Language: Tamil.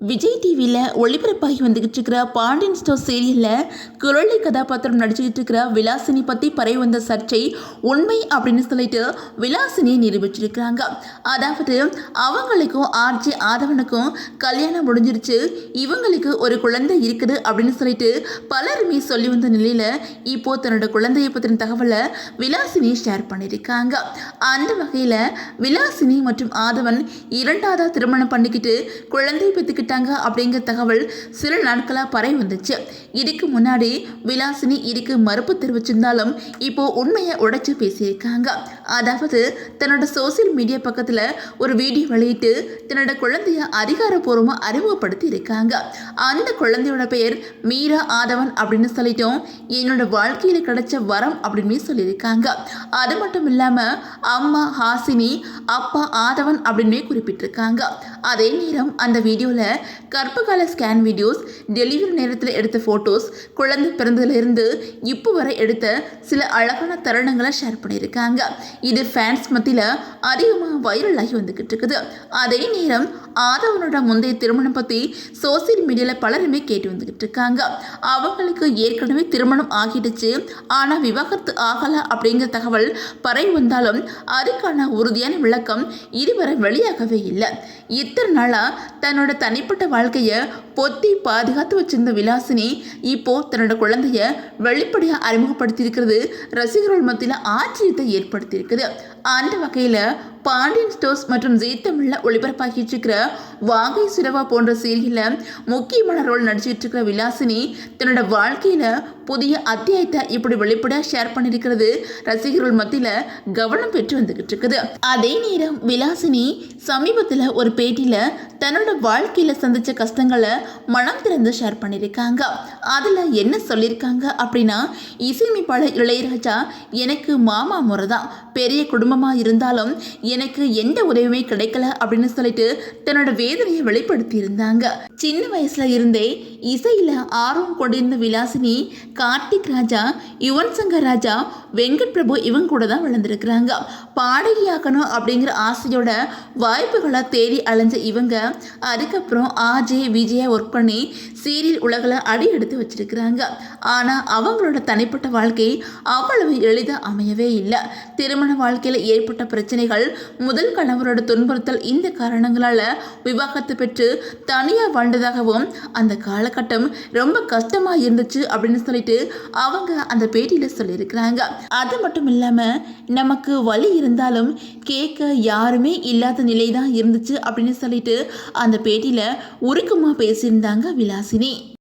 விஜய் டிவியில் ஒளிபரப்பாகி வந்துகிட்டு இருக்கிற பாண்டியன் ஸ்டோர் சீரியலில் குரலி கதாபாத்திரம் நடிச்சுக்கிட்டு இருக்கிற விலாசினி பற்றி பரவி வந்த சர்ச்சை உண்மை அப்படின்னு சொல்லிட்டு விலாசினியை நிரூபிச்சிருக்கிறாங்க. அதாவது அவங்களுக்கும் ஆர்ஜி ஆதவனுக்கும் கல்யாணம் முடிஞ்சிருச்சு, இவங்களுக்கு ஒரு குழந்தை இருக்குது அப்படின்னு சொல்லிட்டு பலருமே சொல்லி வந்த நிலையில் இப்போது தன்னோட குழந்தையை பற்றின தகவலை விலாசினி ஷேர் பண்ணியிருக்காங்க. அந்த வகையில் விலாசினி மற்றும் ஆதவன் இரண்டாவது திருமணம் பண்ணிக்கிட்டு குழந்தை பெற்றுக்கிட்டு அப்படிங்கிற தகவல் சில நாட்களாக பரவி வந்துச்சு. இதுக்கு முன்னாடி விலாசினி இதுக்கு மறுப்பு தெரிவிச்சிருந்தாலும் இப்போ உண்மையை உடைச்சு பேசியிருக்காங்க. அதாவது தன்னோட சோசியல் மீடியா பக்கத்தில் ஒரு வீடியோ வெளியிட்டு தன்னோட குழந்தைய அதிகாரப்பூர்வமாக அறிமுகப்படுத்தி இருக்காங்க. அந்த குழந்தையோட பெயர் மீரா ஆதவன் அப்படின்னு சொல்லிட்டோம், என்னோட வாழ்க்கையில் கிடைச்ச வரம் அப்படின்னு சொல்லியிருக்காங்க. அது மட்டும் இல்லாமல் அம்மா ஹாசினி, அப்பா ஆதவன் அப்படின்னு குறிப்பிட்டிருக்காங்க. அதே நேரம் அந்த வீடியோவில் கர்ப்பகால ஸ்கேன் வீடியோஸ், டெலிவரி நேரத்தில் எடுத்த ஃபோட்டோஸ், குழந்தை பிறந்ததுலேருந்து இப்போ வரை எடுத்த சில அழகான தருணங்களை ஷேர் பண்ணியிருக்காங்க. இது ஃபேன்ஸ் மத்தியில் அதிகமாக வைரல் ஆகி வந்துக்கிட்டு இருக்குது. அதே நேரம் ஆதவனோட முந்தைய திருமணம் பற்றி சோசியல் மீடியாவில் பலருமே கேட்டு வந்துக்கிட்டு இருக்காங்க. அவங்களுக்கு ஏற்கனவே திருமணம் ஆகிடுச்சு, ஆனால் விவாகரத்து ஆகலை அப்படிங்கிற தகவல் பரவி வந்தாலும் அதுக்கான உறுதியான விளக்கம் இதுவரை வெளியாகவே இல்லை. இத்தனை நாளாக தன்னோட தனிப்பட்ட வாழ்க்கையை பொத்தி பாதுகாத்து வச்சிருந்த விலாசினி இப்போ தன்னோட குழந்தைய வெளிப்படையாக அறிமுகப்படுத்தியிருக்கிறது ரசிகர்கள் மத்தியில் ஆச்சரியத்தை ஏற்படுத்தியிருக்குது. அந்த வகையில் பாண்டியன் ஸ்டோர்ஸ் மற்றும் ஜீ தமிழில் ஒளிபரப்பாகிட்டு இருக்கிற வாகை சுரவா போன்ற சீரியலில் முக்கியமான ரோல் நடிச்சிட்டு இருக்கிற விலாசினி தன்னோட வாழ்க்கையில் புதிய அத்தியாயத்தை இப்படி வெளிப்படையாக ஷேர் பண்ணியிருக்கிறது ரசிகர்கள் மத்தியில் கவனம் பெற்று வந்துக்கிட்டு இருக்குது. அதே நேரம் விலாசினி சமீபத்தில் ஒரு பேட்டியில் தன்னோட வாழ்க்கையில் சந்தித்த கஷ்டங்களை மனம் திறந்து ஷேர் பண்ணியிருக்காங்க. அதில் என்ன சொல்லியிருக்காங்க அப்படின்னா, இசையமைப்பாளர் இளையராஜா எனக்கு மாமா முறை தான், பெரிய குடும்பமாக இருந்தாலும் எனக்கு எந்த உதவியுமே கிடைக்கல அப்படின்னு சொல்லிட்டு தன்னோட வேதனையை வெளிப்படுத்தி இருந்தாங்க. சின்ன வயசுல இருந்தே இசையில ஆர்வம் கொண்டிருந்த விலாசினி கார்த்திக் ராஜா, யுவன் சங்கர் ராஜா, வெங்கட் பிரபு இவங்க கூட தான் வளர்ந்துருக்குறாங்க. பாடகியாக்கணும் அப்படிங்கிற ஆசையோட வாய்ப்புகளை தேடி அலைஞ்ச இவங்க அதுக்கப்புறம் ஆர்ஜே விஜயா ஒர்க் பண்ணி சீரியல் உலகில் அடி எடுத்து வச்சிருக்கிறாங்க. ஆனால் அவங்களோட தனிப்பட்ட வாழ்க்கை அவ்வளவு எளிதாக அமையவே இல்லை. திருமண வாழ்க்கையில் ஏற்பட்ட பிரச்சனைகள், முதல் கணவரோட துன்புறுத்தல், இந்த காரணங்களால் விவாகரத்து பெற்று தனியாக வாழ்ந்ததாகவும் அந்த காலகட்டம் ரொம்ப கஷ்டமாக இருந்துச்சு அப்படின்னு சொல்லிட்டு அவங்க அந்த பேட்டியில் சொல்லியிருக்கிறாங்க. அது மட்டும் இல்லாமல் நமக்கு வலி இருந்தாலும் கேட்க யாருமே இல்லாத நிலை தான் இருந்துச்சு அப்படின்னு சொல்லிட்டு அந்த பேட்டியில் உருக்கமாக பேசியிருந்தாங்க விலாசினி.